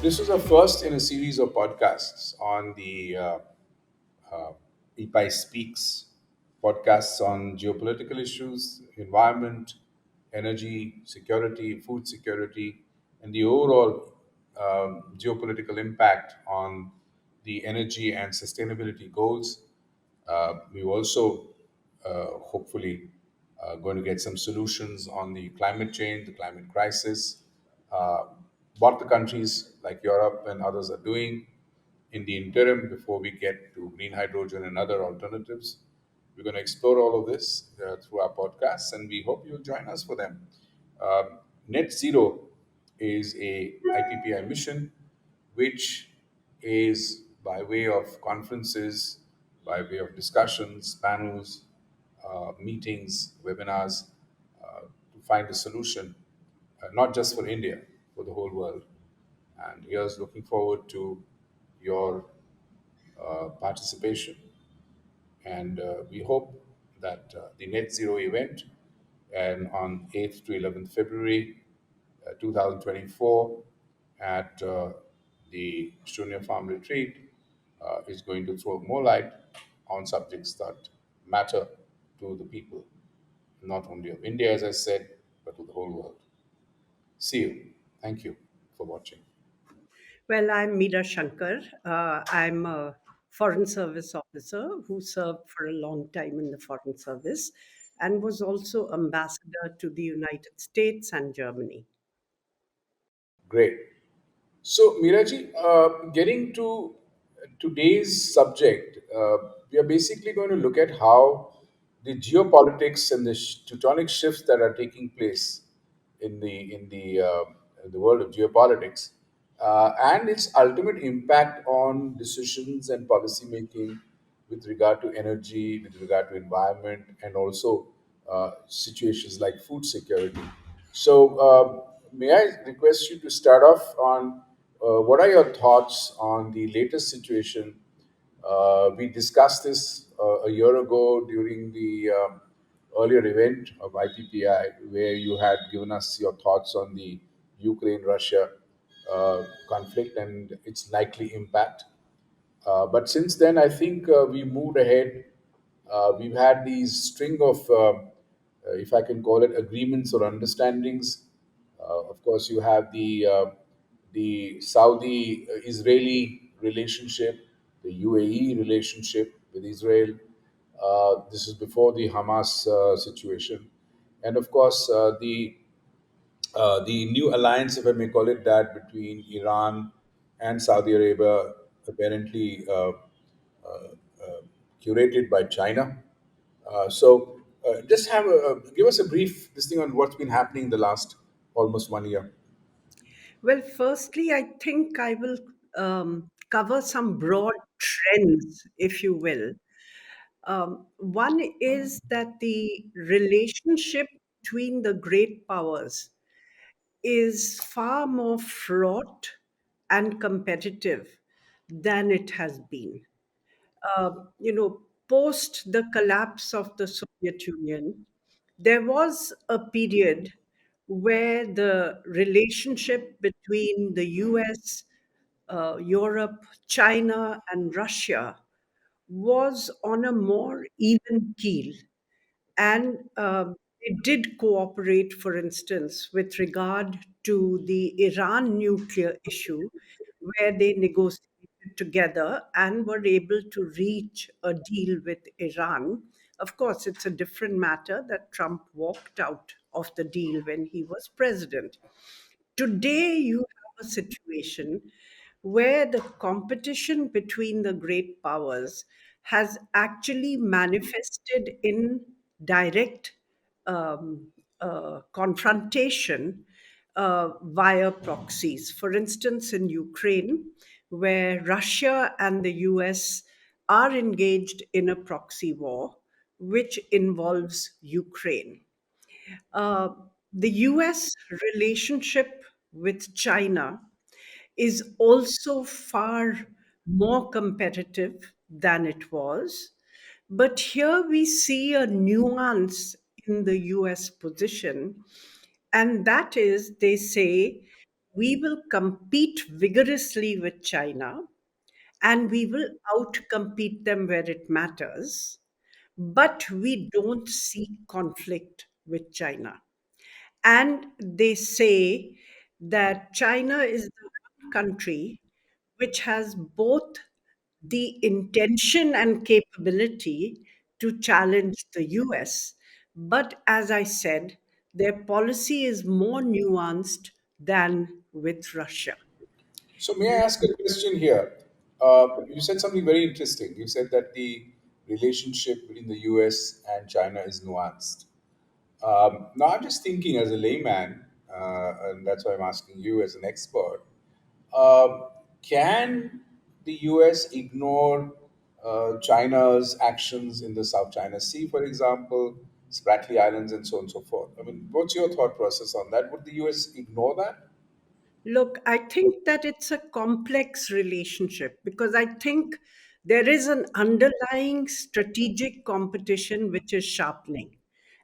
This was a first in a series of podcasts on the uh, IPPAI Speaks podcasts on geopolitical issues, environment, energy security, food security, and the overall geopolitical impact on the energy and sustainability goals. We also hopefully going to get some solutions on the climate change, the climate crisis, uh, what the countries like Europe and others are doing in the interim before we get to green hydrogen and other alternatives. We're going to explore all of this through our podcasts, and we hope you'll join us for them. Net zero is a IPPI mission, which is by way of conferences, by way of discussions, panels, meetings, webinars, to find a solution, not just for India, for the whole world. And here's looking forward to your participation. And we hope that the net zero event and on 8th to 11th February 2024 at the Shunya Farm Retreat is going to throw more light on subjects that matter to the people, not only of India, as I said, but to the whole world. See you. Thank you for watching. Well, I'm Meera Shankar. I'm a Foreign Service officer who served for a long time in the Foreign Service and was also ambassador to the United States and Germany. Great. So, Miraji, getting to today's subject, we are basically going to look at how the geopolitics and the tectonic shifts that are taking place in the world of geopolitics, and its ultimate impact on decisions and policy making with regard to energy, with regard to environment, and also situations like food security. So, may I request you to start off on what are your thoughts on the latest situation? We discussed this a year ago during the earlier event of IPPI, where you had given us your thoughts on the Ukraine Russia conflict and its likely impact. But since then, I think we moved ahead. We've had these string of, if I can call it, agreements or understandings. Of course, you have the Saudi-Israeli relationship, the UAE relationship with Israel. This is before the Hamas situation, and of course, the new alliance, if I may call it that, between Iran and Saudi Arabia, apparently curated by China. Just give us a brief this thing on what's been happening in the last almost 1 year. Well, firstly, I think I will cover some broad trends, if you will. One is that the relationship between the great powers is far more fraught and competitive than it has been. Uh, Post the collapse of the Soviet Union, there was a period where the relationship between the US, Europe, China, and Russia was on a more even keel. And it did cooperate, for instance, with regard to the Iran nuclear issue, where they negotiated together and were able to reach a deal with Iran. Of course, it's a different matter that Trump walked out of the deal when he was president. Today, you have a situation where the competition between the great powers has actually manifested in direct confrontation via proxies. For instance, in Ukraine, where Russia and the US are engaged in a proxy war, which involves Ukraine. Uh, the US relationship with China is also far more competitive than it was. But here we see a nuance in the US position, and that is they say we will compete vigorously with China and we will outcompete them where it matters, but we don't seek conflict with China. And they say that China is the one country which has both the intention and capability to challenge the US. But as I said, their policy is more nuanced than with Russia. So, may I ask a question here? You said something very interesting. You said that the relationship between the US and China is nuanced. Now, I'm just thinking as a layman, and that's why I'm asking you as an expert. Um, can the US ignore China's actions in the South China Sea, for example, Spratly Islands, and so on and so forth? I mean, what's your thought process on that? Would the US ignore that? Look, I think that it's a complex relationship because I think there is an underlying strategic competition which is sharpening.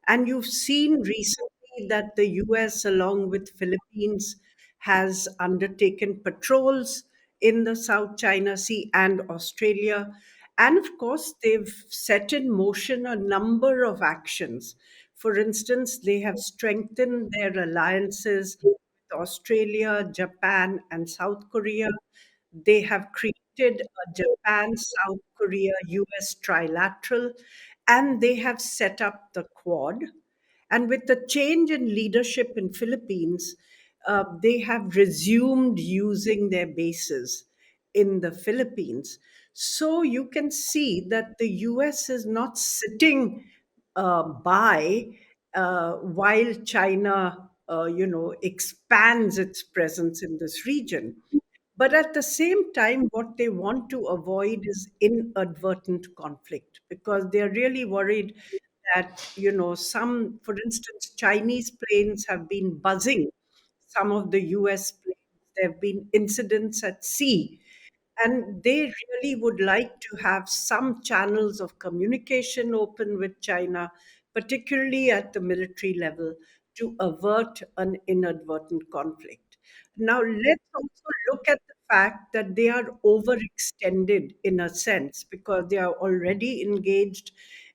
And you've seen recently that the US, along with Philippines, has undertaken patrols in the South China Sea and Australia. And of course, they've set in motion a number of actions. For instance, they have strengthened their alliances Australia, Japan, and South Korea. They have created a Japan, South Korea, US trilateral, and they have set up the Quad. And with the change in leadership in Philippines, they have resumed using their bases in the Philippines. So you can see that the US is not sitting by while China, expands its presence in this region. But at the same time, what they want to avoid is inadvertent conflict because they're really worried that, some, for instance, Chinese planes have been buzzing some of the US planes. There have been incidents at sea. And they really would like to have some channels of communication open with China, particularly at the military level, to avert an inadvertent conflict. Now, let's also look at the fact that they are overextended in a sense because they are already engaged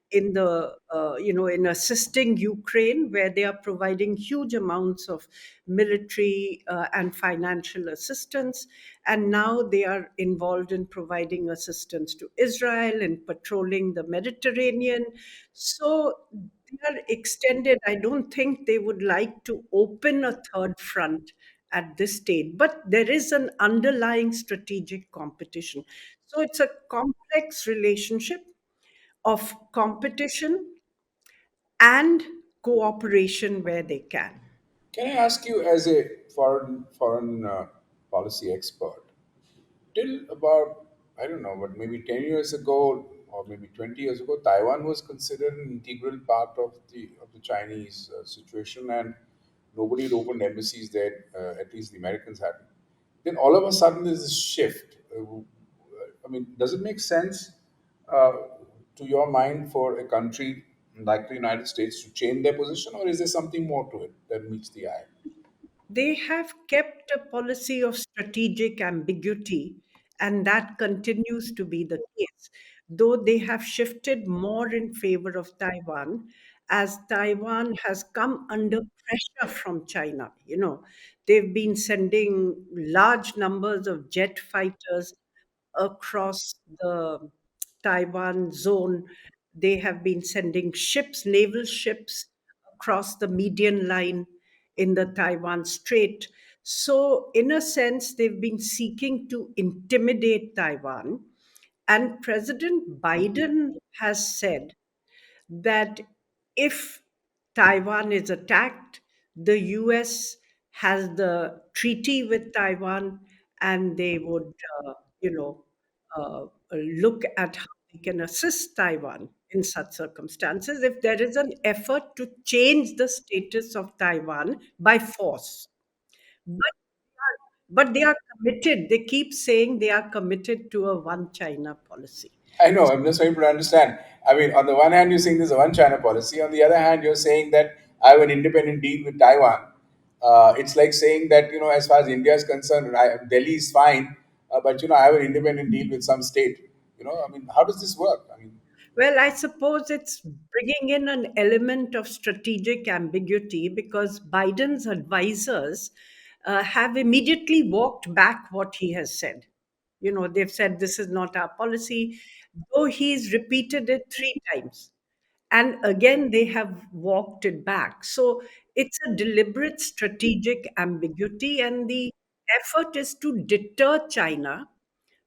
in in assisting Ukraine, where they are providing huge amounts of military and financial assistance, and now they are involved in providing assistance to Israel and patrolling the Mediterranean. So they are extended. I don't think they would like to open a third front at this stage, but there is an underlying strategic competition. So it's a complex relationship of competition and cooperation where they can. Can I ask you, as a foreign policy expert, till about, I don't know, but maybe 10 years ago or maybe 20 years ago, Taiwan was considered an integral part of the Chinese situation, and nobody had opened embassies there. At least the Americans hadn't. Then all of a sudden, there's this shift. I mean, does it make sense uh, to your mind for a country like the United States to change their position, or is there something more to it that meets the eye? They have kept a policy of strategic ambiguity, and that continues to be the case, though they have shifted more in favor of Taiwan as Taiwan has come under pressure from China. They've been sending large numbers of jet fighters across the Taiwan zone. They have been sending ships, naval ships, across the median line in the Taiwan Strait. So, in a sense, they've been seeking to intimidate Taiwan. And President Biden has said that if Taiwan is attacked, the US has the treaty with Taiwan and they would, you know, look at how they can assist Taiwan in such circumstances if there is an effort to change the status of Taiwan by force. But, but they are committed. They keep saying they are committed to a one China policy. I know, I'm just trying to understand. I mean, on the one hand, you're saying there's a one China policy. On the other hand, you're saying that I have an independent deal with Taiwan. It's like saying that, as far as India is concerned, Delhi is fine, but I have an independent deal with some state. I mean, how does this work? I mean, Well, I suppose it's bringing in an element of strategic ambiguity because Biden's advisors have immediately walked back what he has said. They've said this is not our policy, though he's repeated it three times. And again, they have walked it back. So it's a deliberate strategic ambiguity, and the effort is to deter China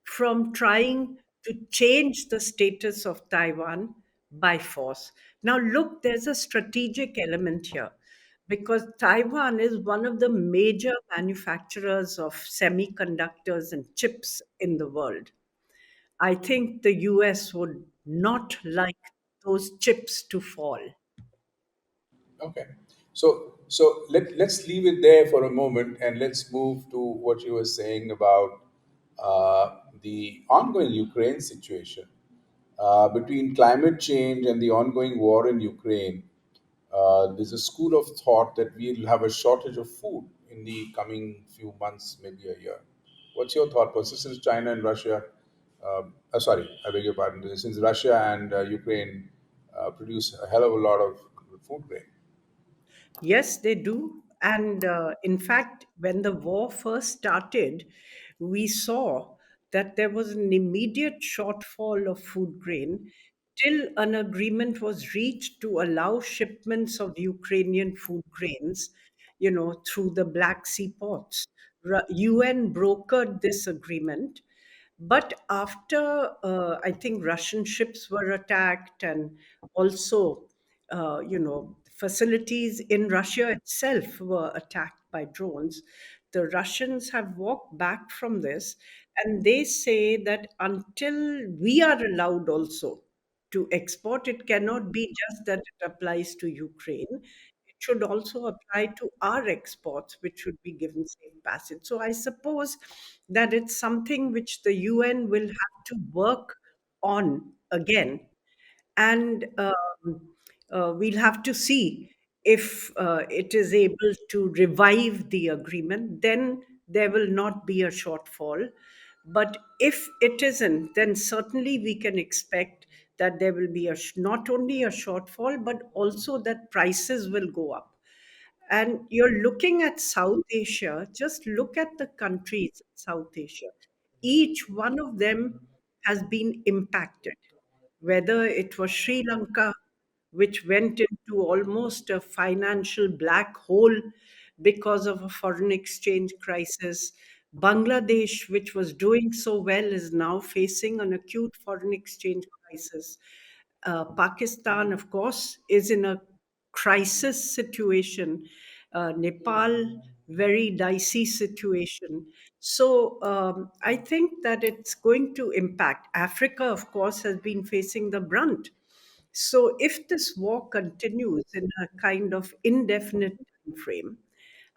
from trying to change the status of Taiwan by force. Now, look, there's a strategic element here because Taiwan is one of the major manufacturers of semiconductors and chips in the world. I think the US would not like those chips to fall. okay. So let's leave it there for a moment, and let's move to what you were saying about the ongoing Ukraine situation. Between climate change and the ongoing war in Ukraine, there's a school of thought that we'll have a shortage of food in the coming few months, maybe a year. What's your thought process since China and Russia, sorry, I beg your pardon, since Russia and Ukraine produce a hell of a lot of food grain? Yes, they do. And in fact, when the war first started, we saw that there was an immediate shortfall of food grain till an agreement was reached to allow shipments of Ukrainian food grains, through the Black Sea ports. UN brokered this agreement, but after, I think Russian ships were attacked, and also, facilities in Russia itself were attacked by drones, the Russians have walked back from this. And they say that until we are allowed also to export, it cannot be just that it applies to Ukraine. It should also apply to our exports, which should be given safe passage. So I suppose that it's something which the UN will have to work on again. And we'll have to see if it is able to revive the agreement. Then there will not be a shortfall. But if it isn't, then certainly we can expect that there will be not only a shortfall, but also that prices will go up. And you're looking at South Asia, just look at the countries in South Asia. Each one of them has been impacted, whether it was Sri Lanka, which went into almost a financial black hole because of a foreign exchange crisis. Bangladesh, which was doing so well, is now facing an acute foreign exchange crisis. Pakistan, of course, is in a crisis situation. Nepal, very dicey situation. So I think that it's going to impact. Africa, of course, has been facing the brunt. So if this war continues in a kind of indefinite time frame,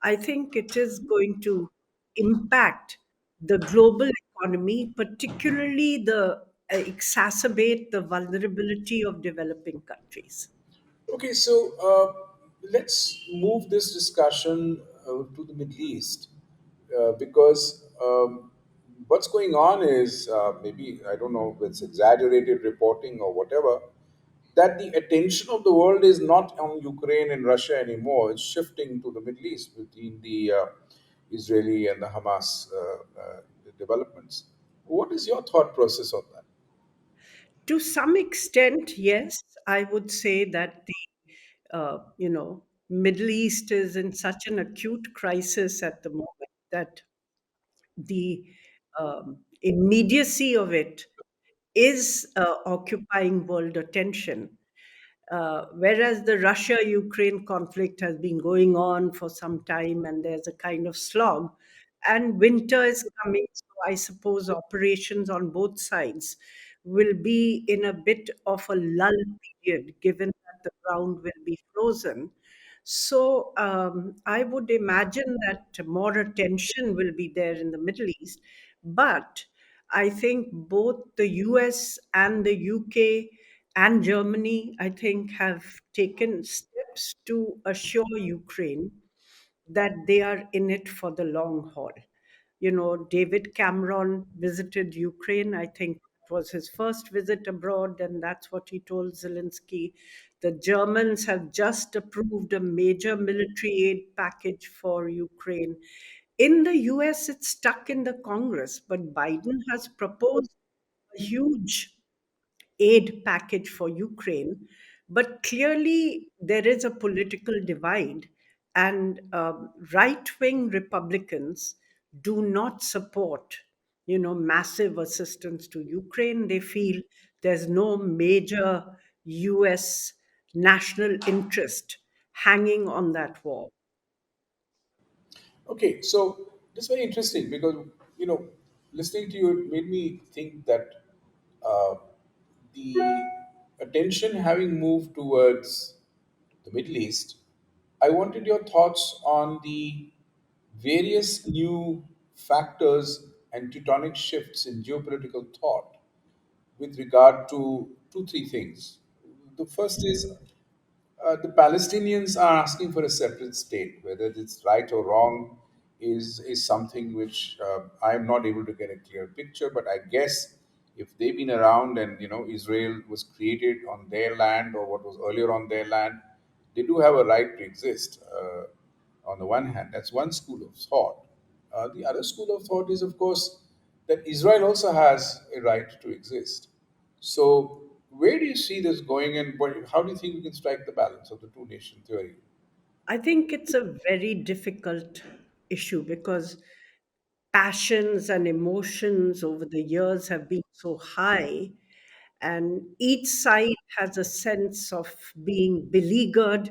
I think it is going to impact the global economy, particularly the exacerbate the vulnerability of developing countries. Okay, so let's move this discussion to the Middle East because what's going on is maybe, I don't know if it's exaggerated reporting or whatever, that the attention of the world is not on Ukraine and Russia anymore. It's shifting to the Middle East between the Israeli and the Hamas developments. What is your thought process on that? To some extent, yes, I would say that the Middle East is in such an acute crisis at the moment that the immediacy of it is occupying world attention. Whereas the Russia Ukraine conflict has been going on for some time and there's a kind of slog, and winter is coming, so I suppose operations on both sides will be in a bit of a lull period given that the ground will be frozen. So I would imagine that more attention will be there in the Middle East. But I think both the US and the UK and Germany, I think, have taken steps to assure Ukraine that they are in it for the long haul. David Cameron visited Ukraine. I think it was his first visit abroad, and that's what he told Zelensky. The Germans have just approved a major military aid package for Ukraine. In the US, it's stuck in the Congress, but Biden has proposed a huge aid package for Ukraine. But clearly, there is a political divide, and right wing Republicans do not support, massive assistance to Ukraine. They feel there's no major US national interest hanging on that war. Okay, so this is very interesting because you know, listening to you, it made me think that uh, the attention having moved towards the Middle East, I wanted your thoughts on the various new factors and tectonic shifts in geopolitical thought with regard to two, three things. The first is the Palestinians are asking for a separate state. Whether it's right or wrong is something which I'm not able to get a clear picture. But I guess if they've been around and Israel was created on their land or what was earlier on their land, they do have a right to exist. On the one hand, that's one school of thought. The other school of thought is, of course, that Israel also has a right to exist. So, where do you see this going, and how do you think we can strike the balance of the two nation theory? I think it's a very difficult issue because passions and emotions over the years have been so high, and each side has a sense of being beleaguered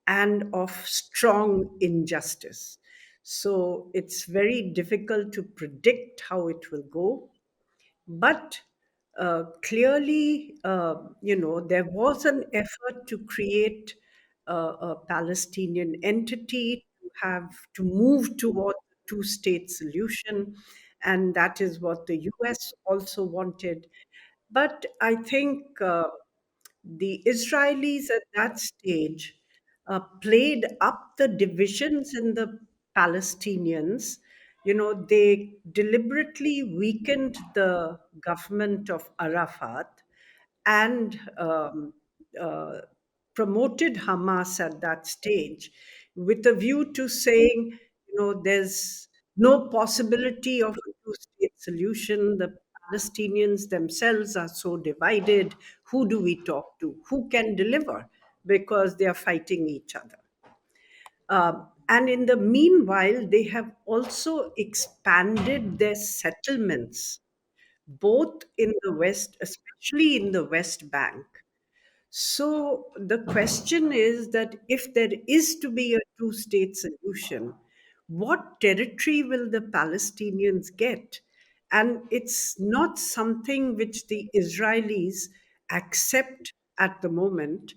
and of strong injustice. So it's very difficult to predict how it will go. But clearly, there was an effort to create a Palestinian entity, to move toward a two-state solution, and that is what the US also wanted. But I think the Israelis at that stage played up the divisions in the Palestinians. They deliberately weakened the government of Arafat and uh, promoted Hamas at that stage with a view to saying, there's no possibility of a two state solution. The Palestinians themselves are so divided. Who do we talk to? Who can deliver? Because they are fighting each other. And in the meanwhile, they have also expanded their settlements, both in the West, especially in the West Bank. So the question is that if there is to be a two state solution, what territory will the Palestinians get? And it's not something which the Israelis accept at the moment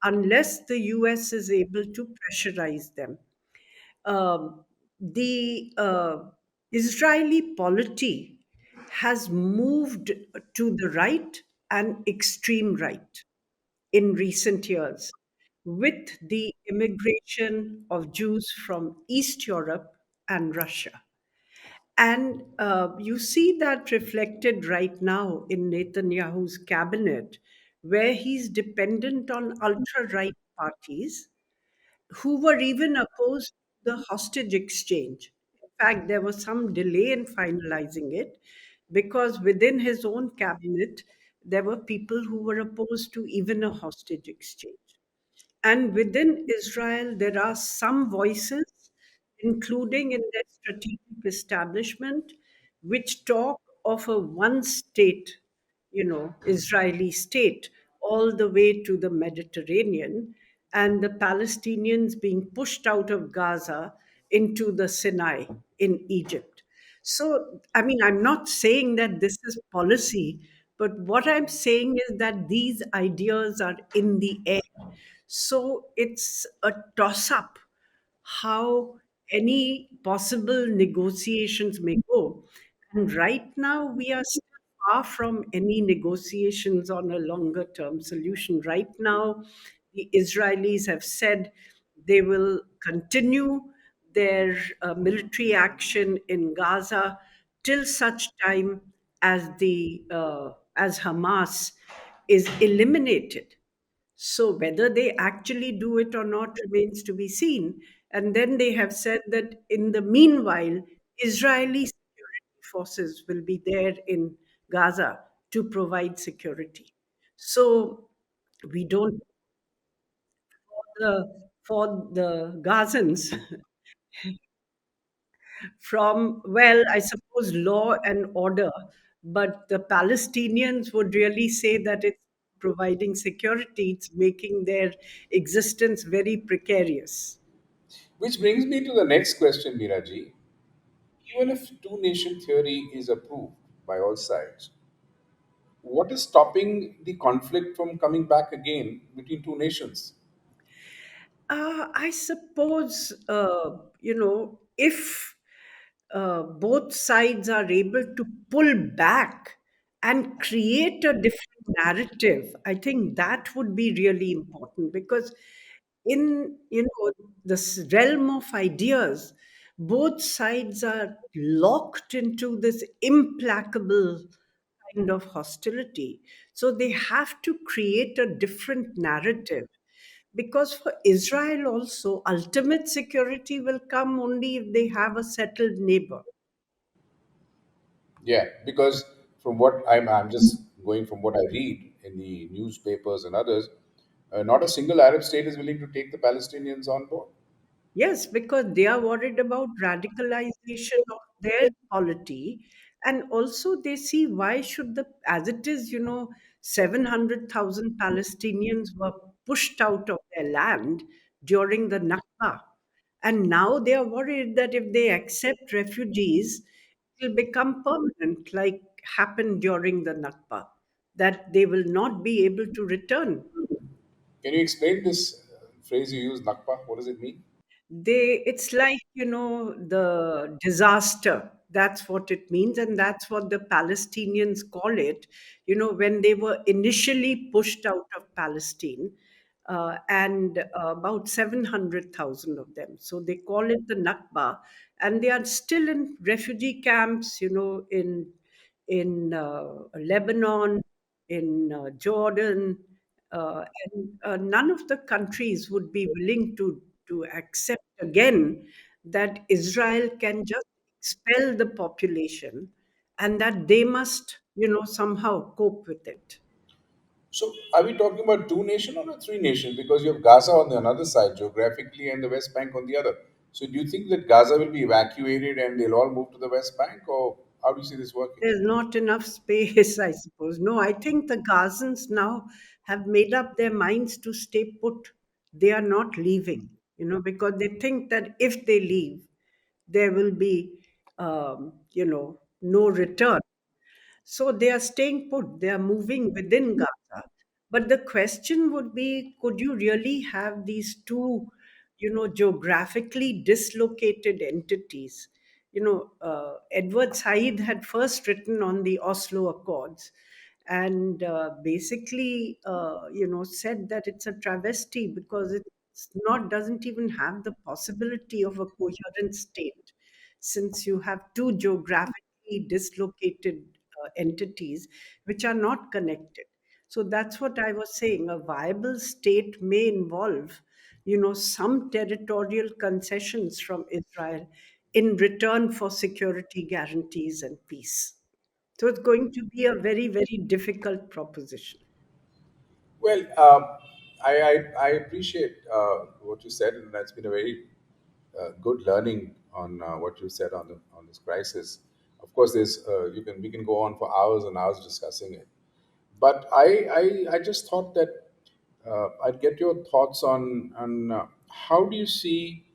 unless the US is able to pressurize them. The Israeli polity has moved to the right and extreme right in recent years with the immigration of Jews from East Europe and Russia. And you see that reflected right now in Netanyahu's cabinet, where he's dependent on ultra right parties who were even opposed to the hostage exchange. In fact, there was some delay in finalizing it because within his own cabinet, there were people who were opposed to even a hostage exchange. And within Israel, there are some voices, including in their strategic establishment, which talk of a one state, Israeli state, all the way to the Mediterranean, and the Palestinians being pushed out of Gaza into the Sinai in Egypt. So, I mean, I'm not saying that this is policy, but what I'm saying is that these ideas are in the air. So it's a toss up how any possible negotiations may go. And right now, we are still far from any negotiations on a longer term solution. Right now, the Israelis have said they will continue their military action in Gaza till such time as Hamas is eliminated. So whether they actually do it or not remains to be seen. And then they have said that in the meanwhile, Israeli security forces will be there in Gaza to provide security. So we don't for the Gazans from, well, I suppose law and order, but the Palestinians would really say that it's providing security, it's making their existence very precarious. Which brings me to the next question, Miraji. Even if two nation theory is approved by all sides, what is stopping the conflict from coming back again between two nations? I suppose, if both sides are able to pull back and create a different narrative, I think that would be really important because in this realm of ideas, both sides are locked into this implacable kind of hostility. So they have to create a different narrative. Because for Israel also, ultimate security will come only if they have a settled neighbor. Yeah, because from what I'm just going from what I read in the newspapers and others, not a single Arab state is willing to take the Palestinians on board. Yes, because they are worried about radicalization of their polity. And also, they see why should as it is, 700,000 Palestinians were pushed out of their land during the Nakba. And now they are worried that if they accept refugees, it will become permanent, like happened during the Nakba, that they will not be able to return. Can you explain this phrase you use, Nakba? What does it mean? It's like, the disaster. That's what it means. And that's what the Palestinians call it. When they were initially pushed out of Palestine, and about 700,000 of them. So they call it the Nakba. And they are still in refugee camps, in Lebanon, in Jordan, and none of the countries would be willing to accept again that Israel can just expel the population and that they must, somehow cope with it. So, are we talking about two nation or a three nation? Because you have Gaza on the another side geographically and the West Bank on the other. So, do you think that Gaza will be evacuated and they'll all move to the West Bank, or how do you see this working? There's not enough space, I suppose. No, I think the Gazans now have made up their minds to stay put. They are not leaving, because they think that if they leave, there will be, no return. So they are staying put, they are moving within Gaza. But the question would be, could you really have these two, geographically dislocated entities? Edward Said had first written on the Oslo Accords and basically, said that it's a travesty because it's not, doesn't even have the possibility of a coherent state since you have two geographically dislocated entities which are not connected. So that's what I was saying. A viable state may involve, some territorial concessions from Israel in return for security guarantees and peace. So it's going to be a very, very difficult proposition. Well, I appreciate what you said, and that's been a very good learning on what you said on this crisis. Of course, there's we can go on for hours and hours discussing it. But I just thought that I'd get your thoughts on how do you see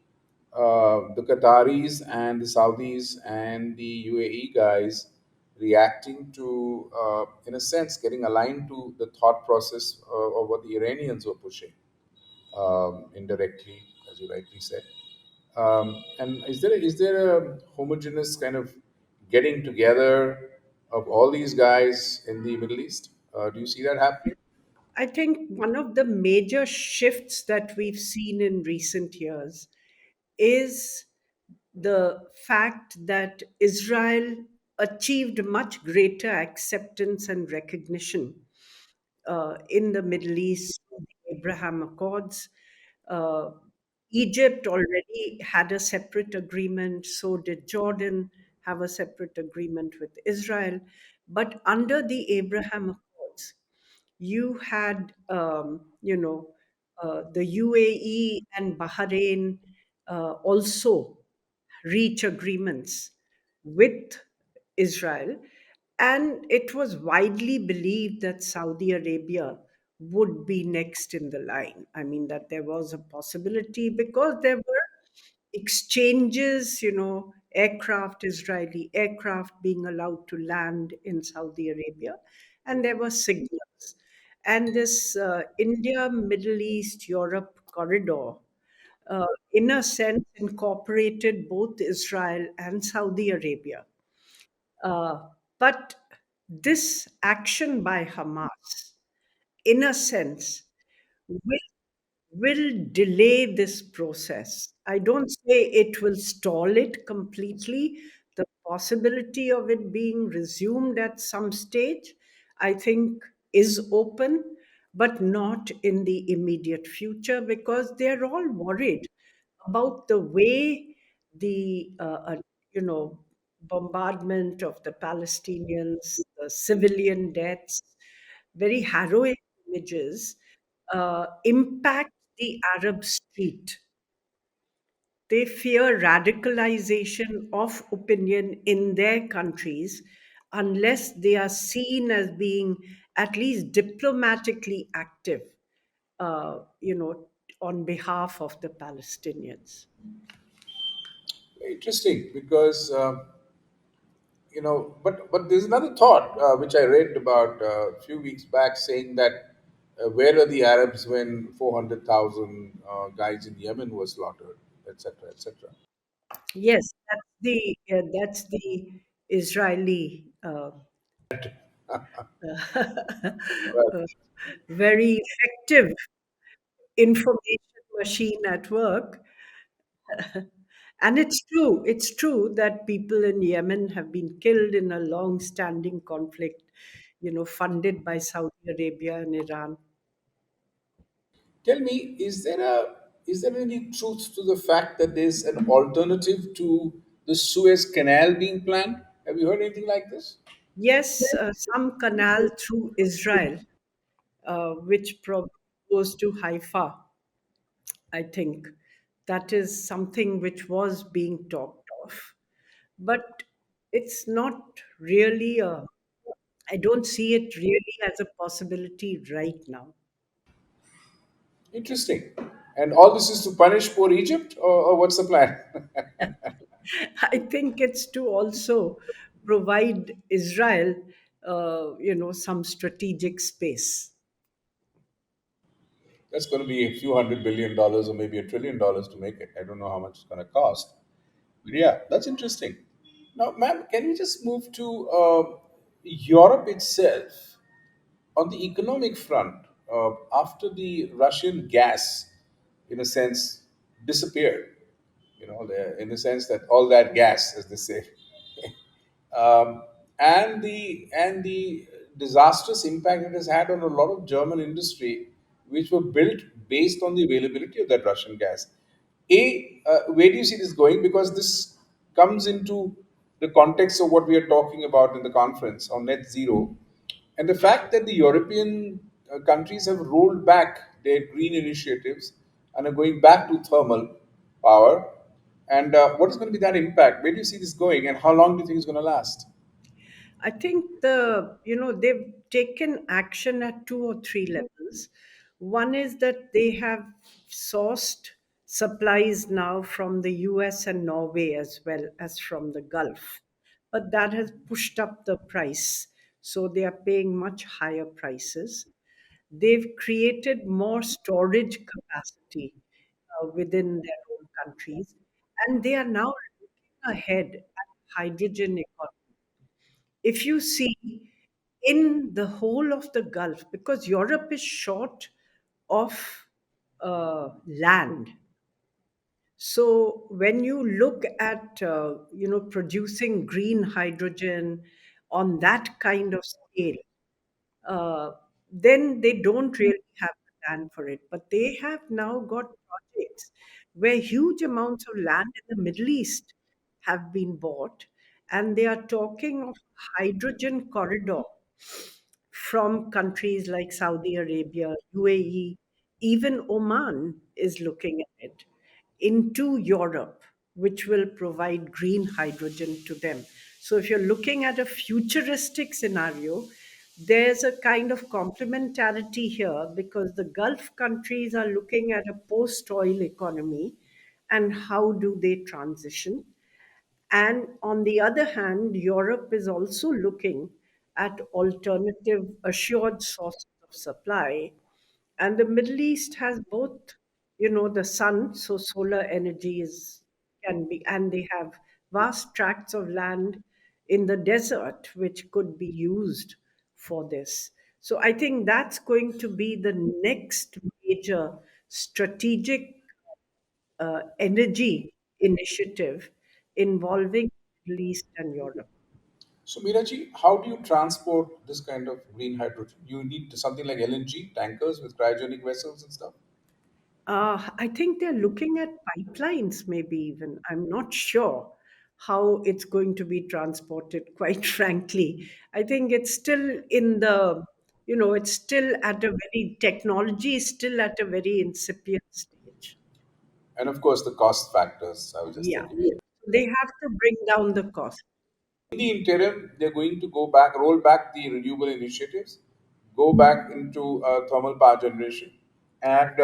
the Qataris and the Saudis and the UAE guys reacting to, in a sense, getting aligned to the thought process of what the Iranians were pushing indirectly, as you rightly said. And is there a homogeneous kind of getting together of all these guys in the Middle East? Do you see that happening? I think one of the major shifts that we've seen in recent years is the fact that Israel achieved much greater acceptance and recognition in the Middle East, through the Abraham Accords. Uh, Egypt already had a separate agreement, so did Jordan have a separate agreement with Israel. But under the Abraham Accords, you had, the UAE and Bahrain also reach agreements with Israel. And it was widely believed that Saudi Arabia would be next in the line. I mean, that there was a possibility because there were exchanges, aircraft, Israeli aircraft being allowed to land in Saudi Arabia, and there were signals. And this India, Middle East, Europe corridor, in a sense, incorporated both Israel and Saudi Arabia. Uh, but this action by Hamas, in a sense, will, will delay this process. I don't say it will stall it completely. The possibility of it being resumed at some stage, I think, is open, but not in the immediate future because they're all worried about the way the you know bombardment of the Palestinians, the civilian deaths, very harrowing images, impact the Arab street. They fear radicalization of opinion in their countries unless they are seen as being at least diplomatically active, uh, you know, on behalf of the Palestinians. Interesting, because but there's another thought which I read about a few weeks back, saying that where are the Arabs when 400,000 guys in Yemen were slaughtered, etc., etc. Yes, that's the Israeli uh, very effective information machine at work. And it's true that people in Yemen have been killed in a long-standing conflict, funded by Saudi Arabia and Iran. Tell me, is there any truth to the fact that there's an alternative to the Suez Canal being planned? Have you heard anything like this? Yes, some canal through Israel, which probably goes to Haifa, I think. That is something which was being talked of. But it's not really I don't see it really as a possibility right now. Interesting. And all this is to punish poor Egypt, or what's the plan? I think it's to also provide Israel, some strategic space. That's going to be a few $100 billion or maybe $1 trillion to make it. I don't know how much it's going to cost. But yeah, that's interesting. Now, ma'am, can we just move to Europe itself? On the economic front, after the Russian gas, in a sense, disappeared, in the sense that all that gas, as they say, um, and the disastrous impact it has had on a lot of German industry, which were built based on the availability of that Russian gas. Where do you see this going? Because this comes into the context of what we are talking about in the conference on net zero, and the fact that the European countries have rolled back their green initiatives and are going back to thermal power. And what is going to be that impact? Where do you see this going, and how long do you think it's going to last? I think they've taken action at two or three levels. One is that they have sourced supplies now from the US and Norway as well as from the Gulf. But that has pushed up the price. So they are paying much higher prices. They've created more storage capacity within their own countries. And they are now looking ahead at hydrogen economy. If you see in the whole of the Gulf, because Europe is short of land, So when you look at producing green hydrogen on that kind of scale, uh, then they don't really have the land for it. But they have now got projects where huge amounts of land in the Middle East have been bought, and they are talking of hydrogen corridor from countries like Saudi Arabia, UAE, even Oman is looking at it into Europe, which will provide green hydrogen to them. So, if you're looking at a futuristic scenario, there's a kind of complementarity here because the Gulf countries are looking at a post oil economy and how do they transition. And on the other hand, Europe is also looking at alternative assured sources of supply. And the Middle East has both, the sun, so solar energy is can be, and they have vast tracts of land in the desert which could be used for this. So I think that's going to be the next major strategic energy initiative involving Middle East and Europe. So, Miraji, how do you transport this kind of green hydrogen? You need something like LNG tankers with cryogenic vessels and stuff. I think they're looking at pipelines, maybe even. I'm not sure how it's going to be transported, quite frankly. I think it's still in the, it's still at a very, technology is still at a very incipient stage. And of course, the cost factors. I was just Yeah. thinking. They have to bring down the cost. In the interim, they're going to go back, roll back the renewable initiatives, go back into thermal power generation, and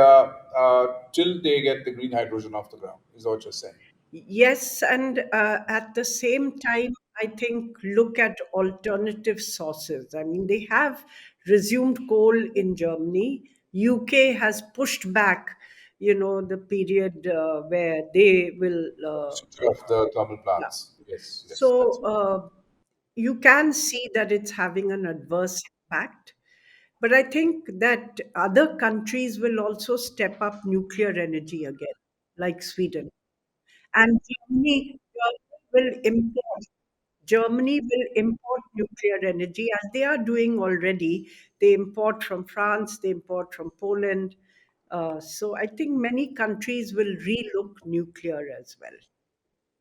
till they get the green hydrogen off the ground, is what you're saying. Yes, and at the same time, I think look at alternative sources. I mean, they have resumed coal in Germany. UK has pushed back, the period where they will. Switch off the thermal Yeah. plants. Yes, yes, that's So you can see that it's having an adverse impact. But I think that other countries will also step up nuclear energy again, like Sweden. And Germany will import nuclear energy as they are doing already. They import from France, they import from Poland. So I think many countries will relook nuclear as well.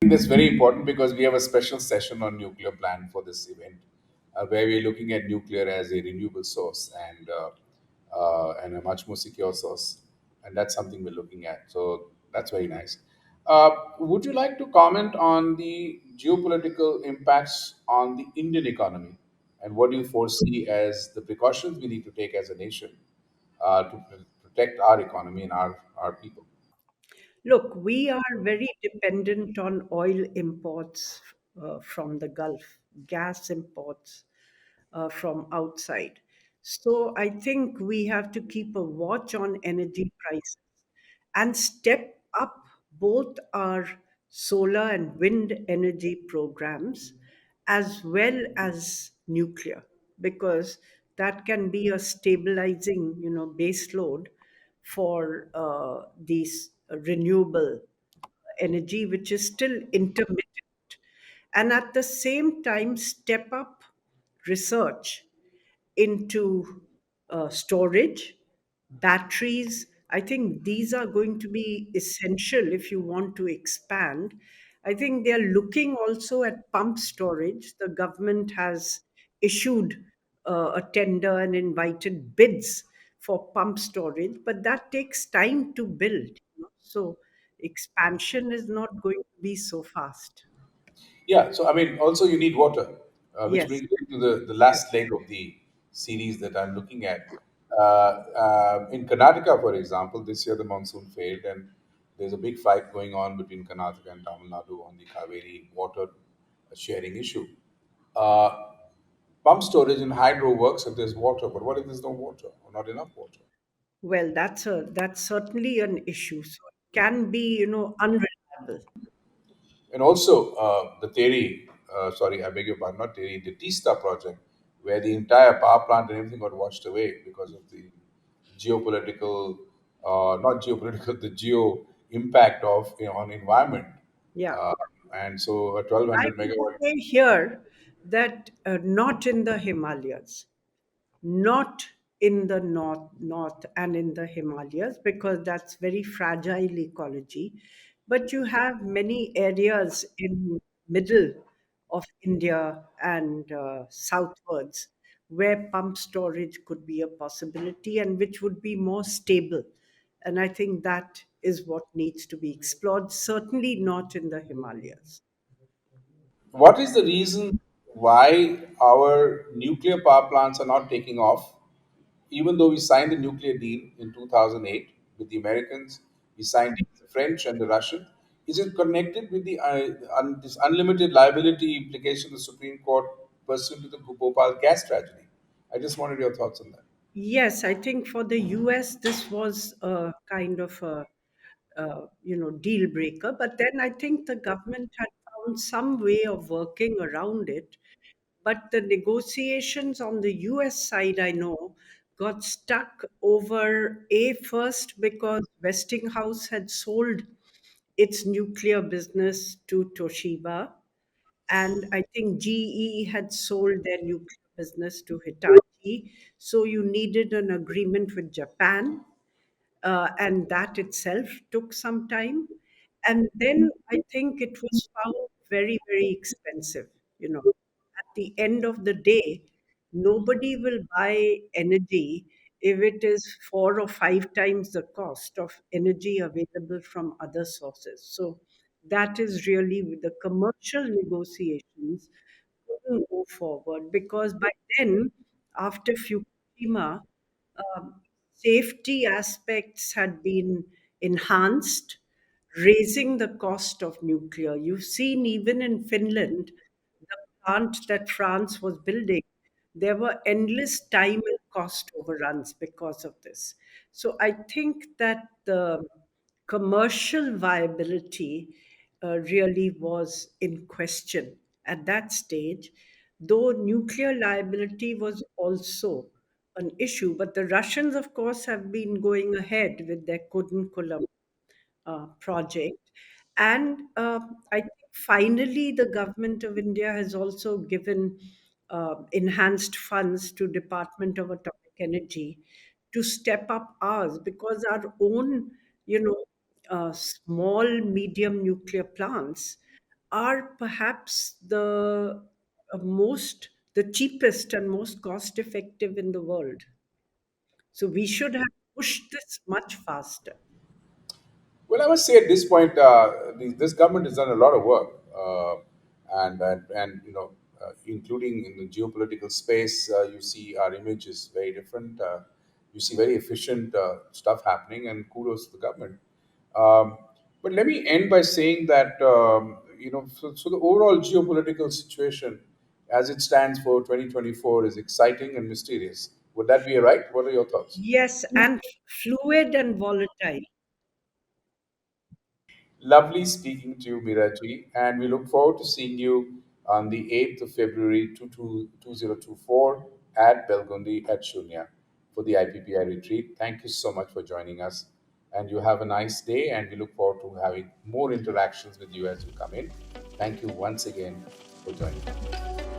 think that's very important because we have a special session on nuclear plan for this event, where we're looking at nuclear as a renewable source and a much more secure source, and that's something we're looking at. So that's very nice. Would you like to comment on the geopolitical impacts on the Indian economy, and what do you foresee as the precautions we need to take as a nation to protect our economy and our people? Look, we are very dependent on oil imports from the Gulf, gas imports from outside. So I think we have to keep a watch on energy prices and step up both our solar and wind energy programs as well as nuclear, because that can be a stabilizing, base load for these renewable energy, which is still intermittent, and at the same time step up research into storage, batteries. I think these are going to be essential if you want to expand. I think they are looking also at pump storage. The government has issued a tender and invited bids for pump storage, but that takes time to build. So expansion is not going to be so fast. Yeah, so I mean, also you need water, which Yes, brings me to the yes. last leg of the series that I'm looking at. In Karnataka, for example, this year the monsoon failed, and there's a big fight going on between Karnataka and Tamil Nadu on the Kaveri water sharing issue. Uh, Pump storage and hydro works if there's water, but what if there's no water or not enough water? Well, that's certainly an issue. So it can be, unreliable. And also the Teri, sorry, I beg your pardon, not Teri, the Tista project, where the entire power plant and everything got washed away because of the geopolitical, not geopolitical, the impact of on environment. Yeah. Uh, and so a I 1200 would megawatt. say here that not in the Himalayas, not in the north and in the Himalayas, because that's very fragile ecology. But you have many areas in middle of India and southwards where pump storage could be a possibility and which would be more stable. And I think that is what needs to be explored, certainly not in the Himalayas. What is the reason why our nuclear power plants are not taking off? Even though we signed the nuclear deal in 2008 with the Americans, we signed it with the French and the Russian. Is it connected with the this unlimited liability implication of the Supreme Court pursuant to the Bhopal gas tragedy? I just wanted your thoughts on that. Yes, I think for the US, this was a kind of a deal breaker. But then I think the government had found some way of working around it. But the negotiations on the US side, I know, got stuck over a first because Westinghouse had sold its nuclear business to Toshiba, and I think GE had sold their nuclear business to Hitachi. So you needed an agreement with Japan, and that itself took some time. And then I think it was found very, very expensive. At the end of the day, nobody will buy energy if it is 4 or 5 times the cost of energy available from other sources. So that is really with the commercial negotiations couldn't go forward because by then, after Fukushima, safety aspects had been enhanced, raising the cost of nuclear. You've seen even in Finland, the plant that France was building, there were endless time and cost overruns because of this. So I think that the commercial viability really was in question at that stage, though nuclear liability was also an issue. But the Russians, of course, have been going ahead with their Kudankulam project. And I think finally the government of India has also given enhanced funds to Department of Atomic Energy to step up ours because our own, you know, small, medium nuclear plants are perhaps the cheapest and most cost effective in the world. So we should have pushed this much faster. Well, I must say at this point, this government has done a lot of work, and including in the geopolitical space, you see our image is very different. You see very efficient stuff happening, and kudos to the government. Um, but let me end by saying that so the overall geopolitical situation, as it stands for 2024, is exciting and mysterious. Would that be right? What are your thoughts? Yes, and fluid and volatile. Lovely speaking to you, Miraji, and we look forward to seeing you on the 8th of February 2024 at Belgundi at Shunya for the IPPI retreat. Thank you so much for joining us, and you have a nice day, and we look forward to having more interactions with you as you come in. Thank you once again for joining us.